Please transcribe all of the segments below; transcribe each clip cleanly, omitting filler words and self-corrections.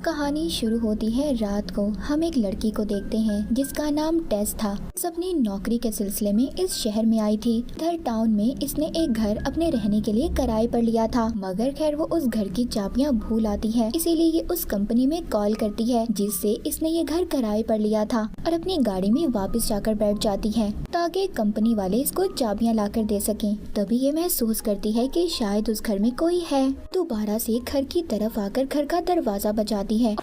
कहानी शुरू होती है रात को। हम एक लड़की को देखते हैं जिसका नाम टेस था। अपनी नौकरी के सिलसिले में इस शहर में आई थी। इधर टाउन में इसने एक घर अपने रहने के लिए किराए पर लिया था, मगर खैर वो उस घर की चाबियां भूल आती है, इसीलिए ये उस कंपनी में कॉल करती है जिससे इसने ये घर किराए पर लिया था और अपनी गाड़ी में वापस जाकर बैठ जाती है ताकि कंपनी वाले इसको चाबियां लाकर दे सकें। तभी ये महसूस करती है कि शायद उस घर में कोई है। दोबारा से घर की तरफ आकर घर का दरवाजा बजाती है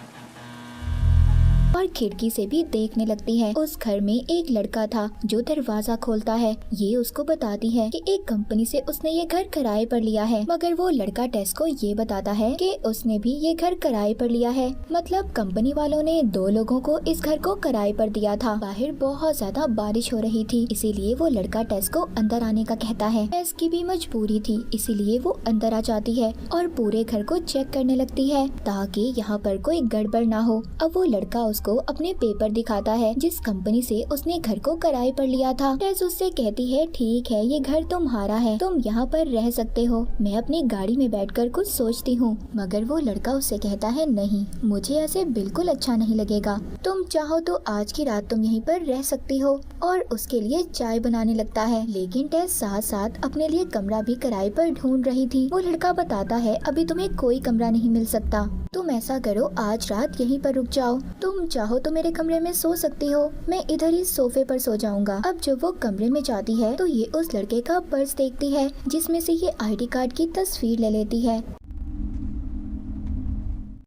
और खिड़की से भी देखने लगती है। उस घर में एक लड़का था जो दरवाजा खोलता है। ये उसको बताती है कि एक कंपनी से उसने ये घर किराए पर लिया है, मगर वो लड़का टेस को ये बताता है कि उसने भी ये घर किराए पर लिया है। मतलब कंपनी वालों ने दो लोगों को इस घर को किराए पर दिया था। बाहर बहुत ज्यादा बारिश हो रही थी, इसीलिए वो लड़का टेस को अंदर आने का कहता है। टेस की भी मजबूरी थी, इसीलिए वो अंदर आ जाती है और पूरे घर को चेक करने लगती है ताकि यहाँ पर कोई गड़बड़ ना हो। अब वो लड़का उसको अपने पेपर दिखाता है जिस कंपनी से उसने घर को किराए पर लिया था। टेस उससे कहती है, ठीक है, ये घर तुम्हारा है, तुम यहाँ पर रह सकते हो, मैं अपनी गाड़ी में बैठकर कुछ सोचती हूँ। मगर वो लड़का उससे कहता है, नहीं, मुझे ऐसे बिल्कुल अच्छा नहीं लगेगा, तुम चाहो तो आज की रात तुम यहीं पर रह सकती हो। और उसके लिए चाय बनाने लगता है, लेकिन टेस साथ साथ अपने लिए कमरा भी किराए पर ढूंढ रही थी। वो लड़का बताता है, अभी तुम्हें कोई कमरा नहीं मिल सकता, तुम ऐसा करो, आज रात यहीं पर रुक जाओ, तुम चाहो तो मेरे कमरे में सो सकती हो, मैं इधर ही सोफे पर सो जाऊंगा। अब जब वो कमरे में जाती है तो ये उस लड़के का पर्स देखती है जिसमें से ये आईडी कार्ड की तस्वीर ले लेती है,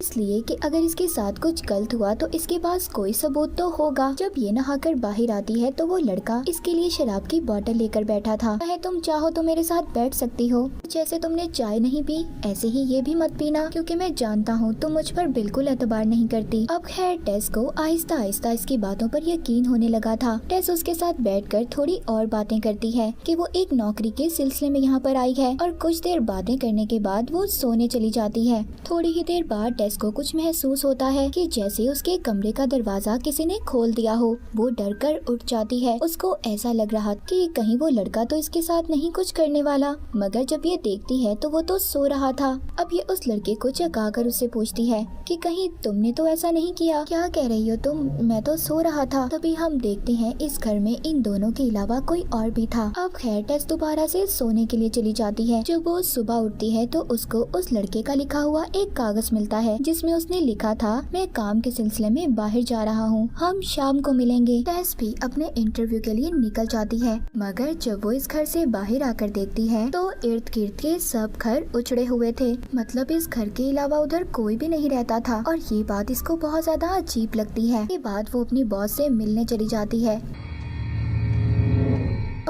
इसलिए कि अगर इसके साथ कुछ गलत हुआ तो इसके पास कोई सबूत तो होगा। जब ये नहाकर बाहर आती है तो वो लड़का इसके लिए शराब की बोतल लेकर बैठा था। तुम चाहो तो मेरे साथ बैठ सकती हो, जैसे तुमने चाय नहीं पी ऐसे ही ये भी मत पीना, क्योंकि मैं जानता हूँ तुम मुझ पर बिल्कुल एतबार नहीं करती। अब खैर टेस को आहिस्ता आहिस्ता इसकी बातों पर यकीन होने लगा था। टेस उसके साथ बैठकर थोड़ी और बातें करती है कि वो एक नौकरी के सिलसिले में यहाँ पर आई है, और कुछ देर बातें करने के बाद वो सोने चली जाती है। थोड़ी ही देर बाद टेस को कुछ महसूस होता है कि जैसे उसके कमरे का दरवाजा किसी ने खोल दिया हो। वो डर कर उठ जाती है। उसको ऐसा लग रहा कि कहीं वो लड़का तो इसके साथ नहीं कुछ करने वाला, मगर जब ये देखती है तो वो तो सो रहा था। अब ये उस लड़के को जगाकर उससे पूछती है कि कहीं तुमने तो ऐसा नहीं किया, क्या कह रही हो तुम, मैं तो सो रहा था। तभी हम देखते हैं इस घर में इन दोनों के अलावा कोई और भी था। अब खैर टेस दोबारा से सोने के लिए चली जाती है। जब वो सुबह उठती है तो उसको उस लड़के का लिखा हुआ एक कागज मिलता है जिसमें उसने लिखा था, मैं काम के सिलसिले में बाहर जा रहा हूँ, हम शाम को मिलेंगे। टेस भी अपने इंटरव्यू के लिए निकल जाती है, मगर जब वो इस घर से बाहर आकर देखती है तो इर्द गिर्द के सब घर उजड़े हुए थे। मतलब इस घर के अलावा उधर कोई भी नहीं रहता था, और ये बात इसको बहुत ज्यादा अजीब लगती है। ये बात वो अपनी बॉस से मिलने चली जाती है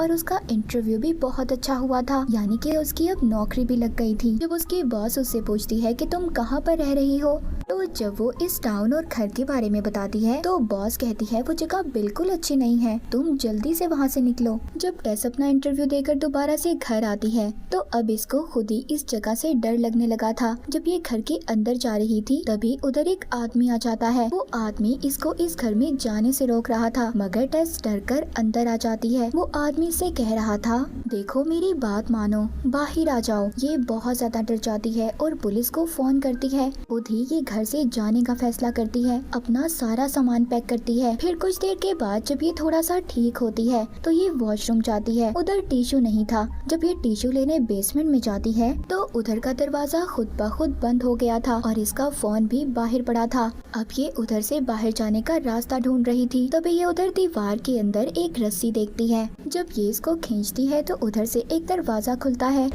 और उसका इंटरव्यू भी बहुत अच्छा हुआ था, यानी कि उसकी अब नौकरी भी लग गई थी। जब उसकी बॉस उससे पूछती है कि तुम कहाँ पर रह रही हो, तो जब वो इस टाउन और घर के बारे में बताती है तो बॉस कहती है वो जगह बिल्कुल अच्छी नहीं है, तुम जल्दी से वहाँ से निकलो। जब टेस अपना इंटरव्यू देकर दोबारा से घर आती है तो अब इसको खुद ही इस जगह से डर लगने लगा था। जब ये घर के अंदर जा रही थी तभी उधर एक आदमी आ जाता है। वो आदमी इसको इस घर में जाने से रोक रहा था, मगर टेस डर कर अंदर आ जाती है। वो आदमी से कह रहा था, देखो मेरी बात मानो, बाहर आ जाओ। ये बहुत ज्यादा डर जाती है और पुलिस को फोन करती है। खुद ही ये घर से जाने का फैसला करती है, अपना सारा सामान पैक करती है। फिर कुछ देर के बाद जब ये थोड़ा सा ठीक होती है तो ये वॉशरूम जाती है। उधर टिश्यू नहीं था। जब ये टिश्यू लेने बेसमेंट में जाती है तो उधर का दरवाजा खुद ब खुद बंद हो गया था और इसका फोन भी बाहर पड़ा था। अब ये उधर से बाहर जाने का रास्ता ढूंढ रही थी, तभी ये उधर दीवार के अंदर एक रस्सी देखती है। जब ये इसको खींचती है तो उधर से एक दरवाजा खुलता है।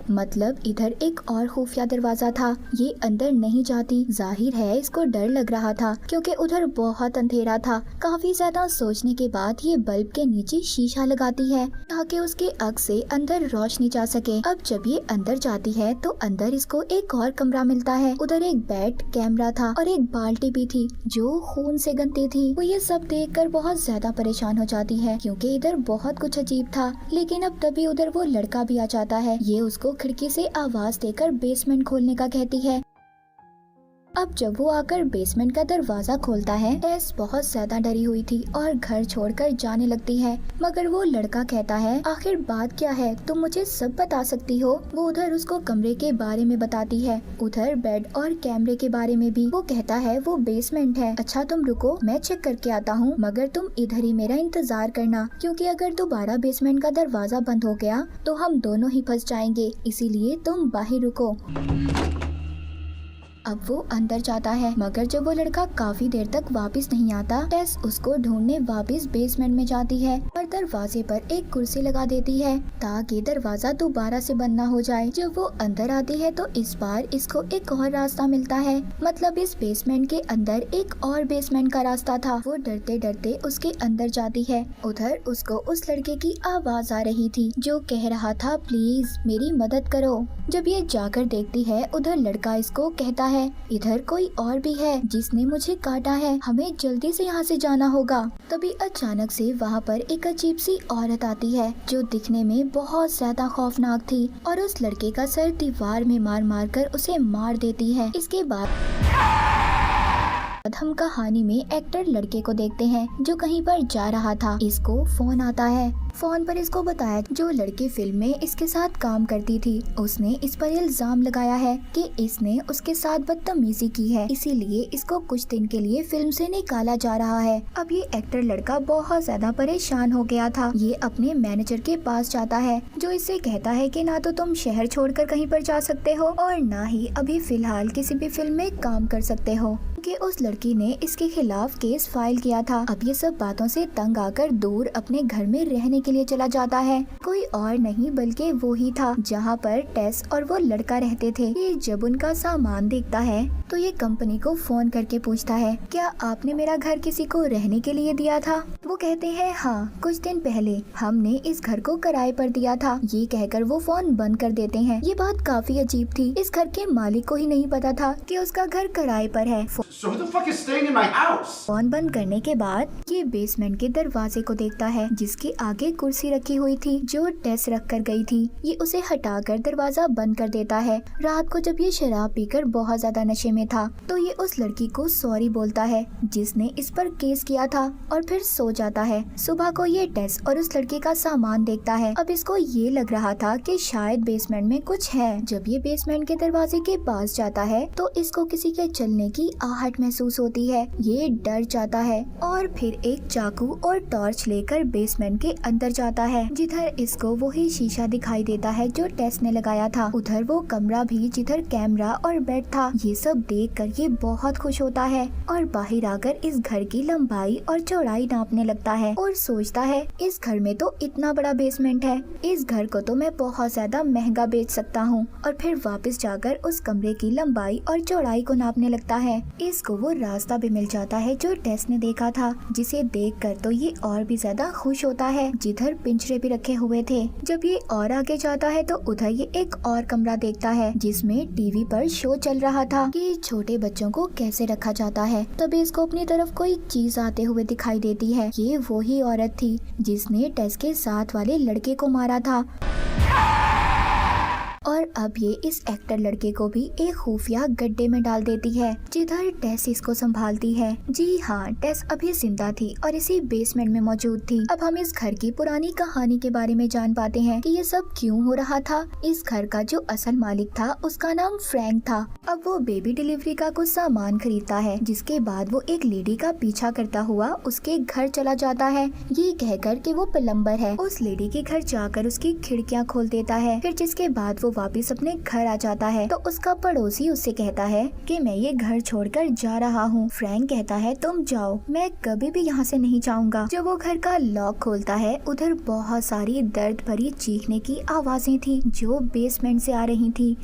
मतलब इधर एक और खुफिया दरवाजा था। ये अंदर नहीं जाती, जाहिर है इसको डर लग रहा था क्योंकि उधर बहुत अंधेरा था। काफी ज्यादा सोचने के बाद ये बल्ब के नीचे शीशा लगाती है ताकि उसके अक्स से अंदर रोशनी जा सके। अब जब ये अंदर जाती है तो अंदर इसको एक और कमरा मिलता है। उधर एक बेड, कैमरा था और एक बाल्टी भी थी जो खून से गंदी थी। वो ये सब देखकर बहुत ज्यादा परेशान हो जाती है क्योंकि इधर बहुत कुछ अजीब था। लेकिन अब तभी उधर वो लड़का भी आ जाता है। ये उसको खिड़की से आवाज देकर बेसमेंट खोलने का कहती है। अब जब वो आकर बेसमेंट का दरवाजा खोलता है, टेस बहुत ज्यादा डरी हुई थी और घर छोड़कर जाने लगती है। मगर वो लड़का कहता है, आखिर बात क्या है, तुम मुझे सब बता सकती हो। वो उधर उसको कमरे के बारे में बताती है, उधर बेड और कैमरे के बारे में भी। वो कहता है वो बेसमेंट है। अच्छा तुम रुको, मैं चेक करके आता हूँ, मगर तुम इधर ही मेरा इंतजार करना, क्योंकि अगर दोबारा बेसमेंट का दरवाजा बंद हो गया तो हम दोनों ही फंस जाएंगे, इसीलिए तुम बाहर रुको। अब वो अंदर जाता है, मगर जब वो लड़का काफी देर तक वापस नहीं आता, टेस उसको ढूंढने वापस बेसमेंट में जाती है और दरवाजे पर एक कुर्सी लगा देती है ताकि दरवाजा दोबारा से बंद ना हो जाए। जब वो अंदर आती है तो इस बार इसको एक और रास्ता मिलता है, मतलब इस बेसमेंट के अंदर एक और बेसमेंट का रास्ता था। वो डरते डरते उसके अंदर जाती है। उधर उसको उस लड़के की आवाज आ रही थी जो कह रहा था, प्लीज मेरी मदद करो। जब ये जाकर देखती है, उधर लड़का इसको कहता है, इधर कोई और भी है जिसने मुझे काटा है, हमें जल्दी से यहाँ से जाना होगा। तभी अचानक से वहाँ पर एक अजीब सी औरत आती है जो दिखने में बहुत ज्यादा खौफनाक थी और उस लड़के का सर दीवार में मार मार कर उसे मार देती है। इसके बाद हम कहानी में एक्टर लड़के को देखते हैं जो कहीं पर जा रहा था। इसको फोन आता है। फोन पर इसको बताया जो लड़की फिल्म में इसके साथ काम करती थी, उसने इस पर इल्जाम लगाया है कि इसने उसके साथ बदतमीजी की है, इसीलिए इसको कुछ दिन के लिए फिल्म से निकाला जा रहा है। अब ये एक्टर लड़का बहुत ज्यादा परेशान हो गया था। ये अपने मैनेजर के पास जाता है जो इससे कहता है कि ना तो तुम शहर छोड़कर कहीं पर जा सकते हो और ना ही अभी फिलहाल किसी भी फिल्म में काम कर सकते हो, कि उस लड़की ने इसके खिलाफ केस फाइल किया था। अब ये सब बातों से तंग आकर दूर अपने घर में रहने के लिए चला जाता है। कोई और नहीं बल्कि वो ही था जहाँ पर टेस और वो लड़का रहते थे। ये जब उनका सामान देखता है तो ये कंपनी को फोन करके पूछता है, क्या आपने मेरा घर किसी को रहने के लिए दिया था? वो कहते हैं हाँ, कुछ दिन पहले हमने इस घर को किराए पर दिया था। ये कहकर वो फोन बंद कर देते हैं। ये बात काफी अजीब थी। इस घर के मालिक को ही नहीं पता था कि उसका घर किराए पर है। So who the fuck is staying in my house? Phone बंद करने के बाद ये बेसमेंट के दरवाजे को देखता है जिसके आगे कुर्सी रखी हुई थी जो टेस रख कर गई थी। ये उसे हटाकर दरवाजा बंद कर देता है। रात को जब ये शराब पीकर बहुत ज्यादा नशे में था तो ये उस लड़की को सॉरी बोलता है जिसने इस पर केस किया था और फिर सो जाता है। सुबह को ये टेस और उस लड़के का सामान देखता है। अब इसको ये लग रहा था कि शायद बेसमेंट में कुछ है। जब ये बेसमेंट के दरवाजे के पास जाता है तो इसको किसी के चलने की आहट महसूस होती है। ये डर जाता है और फिर एक चाकू और टॉर्च लेकर बेसमेंट के अंदर जाता है जिधर इसको वही शीशा दिखाई देता है जो टेस ने लगाया था। उधर वो कमरा भी जिधर कैमरा और बेड था। ये सब देखकर ये बहुत खुश होता है और बाहर आकर इस घर की लंबाई और चौड़ाई नापने लगता है और सोचता है इस घर में तो इतना बड़ा बेसमेंट है, इस घर को तो मैं बहुत ज्यादा महंगा बेच सकता हूँ। और फिर वापस जाकर उस कमरे की लंबाई और चौड़ाई को नापने लगता है। इसको वो रास्ता भी मिल जाता है जो टेस ने देखा था, जिसे देखकर तो ये और भी ज्यादा खुश होता है जिधर पिंजरे भी रखे हुए थे। जब ये और आगे जाता है तो उधर ये एक और कमरा देखता है जिसमें टीवी पर शो चल रहा था कि छोटे बच्चों को कैसे रखा जाता है। तभी इसको अपनी तरफ कोई चीज आते हुए दिखाई देती है। ये वही औरत थी जिसने टेस के साथ वाले लड़के को मारा था। और अब ये इस एक्टर लड़के को भी एक खुफिया गड्ढे में डाल देती है जिधर टेस इसको संभालती है। जी हाँ, टेस अभी जिंदा थी और इसी बेसमेंट में मौजूद थी। अब हम इस घर की पुरानी कहानी के बारे में जान पाते हैं कि ये सब क्यों हो रहा था। इस घर का जो असल मालिक था उसका नाम फ्रैंक था। अब वो बेबी डिलीवरी का कुछ सामान खरीदता है जिसके बाद वो एक लेडी का पीछा करता हुआ उसके घर चला जाता है ये कहकर कि वो प्लम्बर है। उस लेडी के घर जाकर उसकी खिड़कियाँ खोल देता है। फिर जिसके बाद वो वापस अपने घर आ जाता है तो उसका पड़ोसी उससे कहता है कि मैं ये घर छोड़कर जा रहा हूँ। फ्रैंक कहता है तुम जाओ, मैं कभी भी यहाँ से नहीं जाऊँगा। जब वो घर का लॉक खोलता है उधर बहुत सारी दर्द भरी चीखने की आवाजें थी जो बेसमेंट से आ रही थी।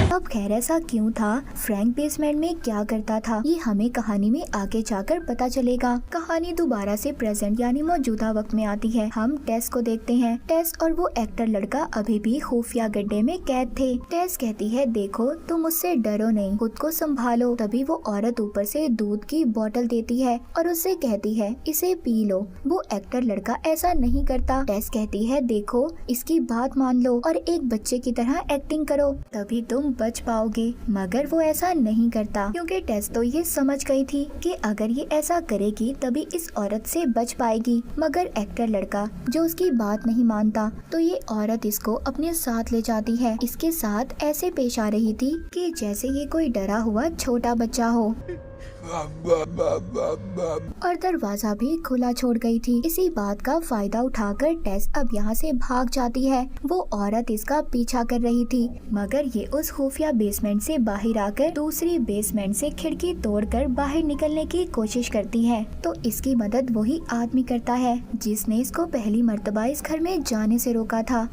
अब खैर ऐसा क्यों था, फ्रैंक बेसमेंट में क्या करता था, ये हमें कहानी में आगे जाकर पता चलेगा। कहानी दोबारा से प्रेजेंट यानी मौजूदा वक्त में आती है। हम टेस को देखते हैं। टेस और वो एक्टर लड़का अभी भी खुफिया गड्ढे में कैद थे। टेस कहती है देखो तुम मुझसे डरो नहीं, खुद को संभालो। तभी वो औरत ऊपर से दूध की बोतल देती है और उससे कहती है इसे पी लो। वो एक्टर लड़का ऐसा नहीं करता। टेस कहती है देखो इसकी बात मान लो और एक बच्चे की तरह एक्टिंग करो, तभी तुम बच पाओगे, मगर वो ऐसा नहीं करता क्योंकि टेस तो ये समझ गई थी कि अगर ये ऐसा करेगी तभी इस औरत से बच पाएगी। मगर एक्टर लड़का जो उसकी बात नहीं मानता, तो ये औरत इसको अपने साथ ले जाती है। इसके साथ ऐसे पेश आ रही थी कि जैसे ये कोई डरा हुआ छोटा बच्चा हो और दरवाजा भी खुला छोड़ गई थी। इसी बात का फायदा उठाकर टेस अब यहाँ से भाग जाती है। वो औरत इसका पीछा कर रही थी, मगर ये उस खुफिया बेसमेंट से बाहर आकर दूसरी बेसमेंट से खिड़की तोड़कर बाहर निकलने की कोशिश करती है। तो इसकी मदद वही आदमी करता है जिसने इसको पहली मर्तबा इस घर में जाने से रोका था।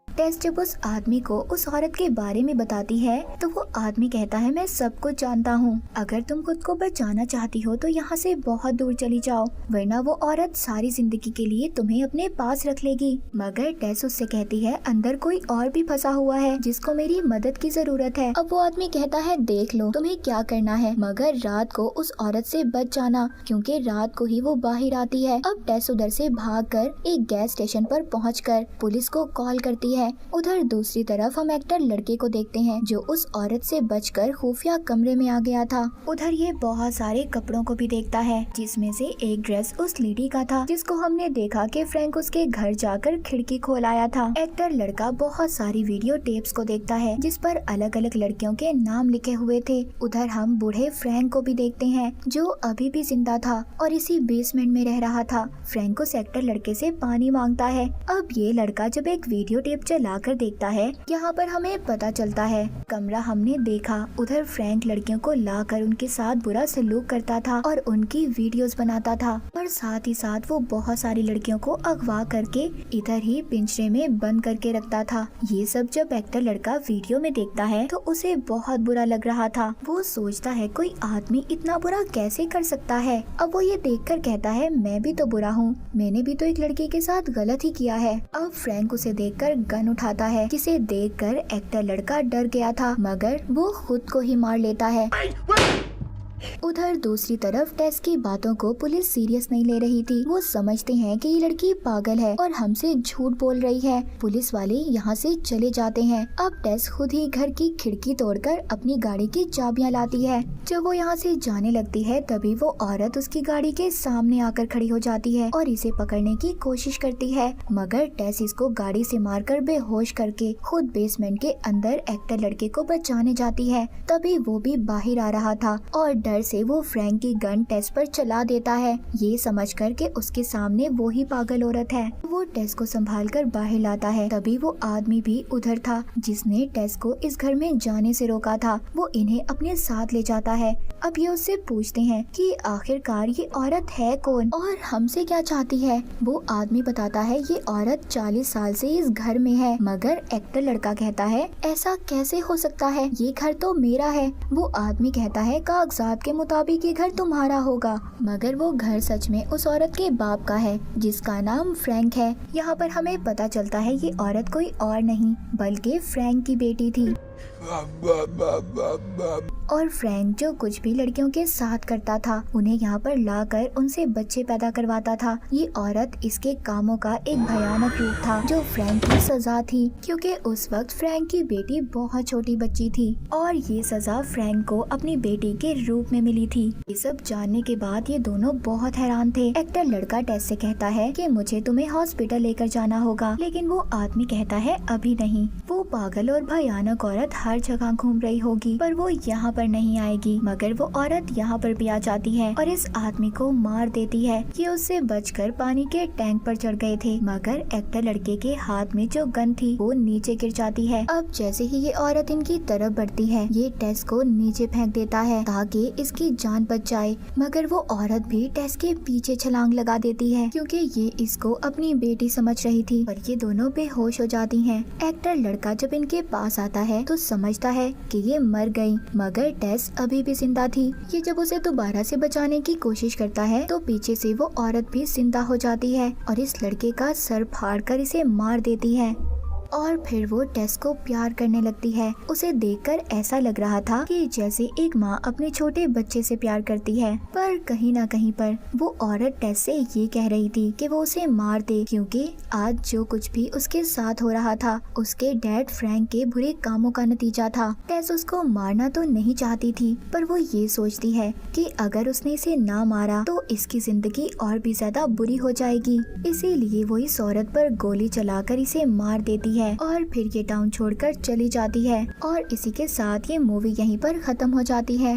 टेस जब उस आदमी को उस औरत के बारे में बताती है तो वो आदमी कहता है, मैं सब कुछ जानता हूँ, अगर तुम खुद को बचाना चाहती हो तो यहाँ से बहुत दूर चली जाओ, वरना वो औरत सारी जिंदगी के लिए तुम्हें अपने पास रख लेगी। मगर टेस उससे कहती है, अंदर कोई और भी फंसा हुआ है जिसको मेरी मदद की जरूरत है। अब वो आदमी कहता है, देख लो तुम्हें क्या करना है, मगर रात को उस औरत से बच जाना क्योंकि रात को ही वो बाहर आती है। अब टेस उधर से भागकर एक गैस स्टेशन पर पहुंचकर पुलिस को कॉल करती है। उधर दूसरी तरफ हम एक्टर लड़के को देखते हैं जो उस औरत से बचकर खुफिया कमरे में आ गया था। उधर ये बहुत सारे कपड़ों को भी देखता है जिसमें से एक ड्रेस उस लेडी का था जिसको हमने देखा कि फ्रैंक उसके घर जाकर खिड़की खोल आया था। एक्टर लड़का बहुत सारी वीडियो टेप्स को देखता है जिस पर अलग अलग लड़कियों के नाम लिखे हुए थे। उधर हम बूढ़े फ्रैंक को भी देखते हैं जो अभी भी जिंदा था और इसी बेसमेंट में रह रहा था। फ्रैंक उस एक्टर लड़के से पानी मांगता है। अब ये लड़का जब एक वीडियो टेप चलाकर देखता है, यहाँ पर हमें पता चलता है कमरा हमने देखा, उधर फ्रैंक लड़कियों को लाकर उनके साथ बुरा सलूक करता था और उनकी वीडियोस बनाता था और साथ ही साथ वो बहुत सारी लड़कियों को अगवा करके इधर ही पिंजरे में बंद करके रखता था। ये सब जब एक्टर लड़का वीडियो में देखता है तो उसे बहुत बुरा लग रहा था। वो सोचता है कोई आदमी इतना बुरा कैसे कर सकता है। अब वो ये देखकर कहता है, मैं भी तो बुरा हूँ, मैंने भी तो एक लड़की के साथ गलत ही किया है। अब फ्रैंक उसे देखकर गन उठाता है जिसे देखकर एक्टर लड़का डर गया था, मगर वो खुद को ही मार लेता है। उधर दूसरी तरफ टेस की बातों को पुलिस सीरियस नहीं ले रही थी। वो समझते हैं कि ये लड़की पागल है और हमसे झूठ बोल रही है। पुलिस वाले यहाँ से चले जाते हैं। अब टेस खुद ही घर की खिड़की तोड़कर अपनी गाड़ी की चाबियां लाती है। जब वो यहाँ से जाने लगती है तभी वो औरत उसकी गाड़ी के सामने आकर खड़ी हो जाती है और इसे पकड़ने की कोशिश करती है, मगर टेस इसको गाड़ी से मारकर बेहोश करके खुद बेसमेंट के अंदर एक्टर लड़के को बचाने जाती है। तभी वो भी बाहर आ रहा था और डर से वो फ्रैंक की गन टेस पर चला देता है, ये समझकर कि उसके सामने वो ही पागल औरत है। वो टेस को संभालकर बाहर लाता है। तभी वो आदमी भी उधर था जिसने टेस को इस घर में जाने से रोका था। वो इन्हें अपने साथ ले जाता है। अब ये उससे पूछते हैं कि आखिरकार ये औरत है कौन और हमसे क्या चाहती है। वो आदमी बताता है ये औरत 40 साल से इस घर में है, मगर एक्टर लड़का कहता है ऐसा कैसे हो सकता है, ये घर तो मेरा है। वो आदमी कहता है कागजात के मुताबिक ये घर तुम्हारा होगा, मगर वो घर सच में उस औरत के बाप का है जिसका नाम फ्रैंक है। यहाँ पर हमें पता चलता है ये औरत कोई और नहीं बल्कि फ्रैंक की बेटी थी। और फ्रैंक जो कुछ भी लड़कियों के साथ करता था उन्हें यहाँ पर लाकर उनसे बच्चे पैदा करवाता था। ये औरत इसके कामों का एक भयानक रूप था जो फ्रैंक की सजा थी, क्योंकि उस वक्त फ्रैंक की बेटी बहुत छोटी बच्ची थी और ये सजा फ्रैंक को अपनी बेटी के रूप में मिली थी। ये सब जानने के बाद ये दोनों बहुत हैरान थे। एक्टर लड़का टेस से कहता है कि मुझे तुम्हें हॉस्पिटल लेकर जाना होगा, लेकिन वो आदमी कहता है अभी नहीं। वो पागल और भयानक औरत हर जगह घूम रही होगी पर वो यहाँ पर नहीं आएगी, मगर वो औरत यहाँ पर भी आ जाती है और इस आदमी को मार देती है। ये उससे बचकर पानी के टैंक पर चढ़ गए थे, मगर एक्टर लड़के के हाथ में जो गन थी वो नीचे गिर जाती है। अब जैसे ही ये औरत इनकी तरफ बढ़ती है ये टेस को नीचे फेंक देता है ताकि इसकी जान बच जाए, मगर वो औरत भी टेस के पीछे छलांग लगा देती है क्योंकि ये इसको अपनी बेटी समझ रही थी। पर ये दोनों बेहोश हो जाती हैं। एक्टर लड़का जब इनके पास आता है तो समझता है कि ये मर गई, मगर टेस अभी भी जिंदा थी। ये जब उसे दोबारा से बचाने की कोशिश करता है तो पीछे से वो औरत भी जिंदा हो जाती है और इस लड़के का सर फाड़कर इसे मार देती है। और फिर वो टेस को प्यार करने लगती है। उसे देखकर ऐसा लग रहा था कि जैसे एक माँ अपने छोटे बच्चे से प्यार करती है, पर कहीं ना कहीं पर वो औरत टेस से ये कह रही थी कि वो उसे मार दे, क्योंकि आज जो कुछ भी उसके साथ हो रहा था उसके डैड फ्रैंक के बुरे कामों का नतीजा था। टेस उसको मारना तो नहीं चाहती थी, पर वो ये सोचती है कि अगर उसने इसे ना मारा तो इसकी जिंदगी और भी ज्यादा बुरी हो जाएगी। इसीलिए वो इस औरत पर गोली चलाकर इसे मार देती है और फिर ये टाउन छोड़कर चली जाती है। और इसी के साथ ये मूवी यहीं पर खत्म हो जाती है।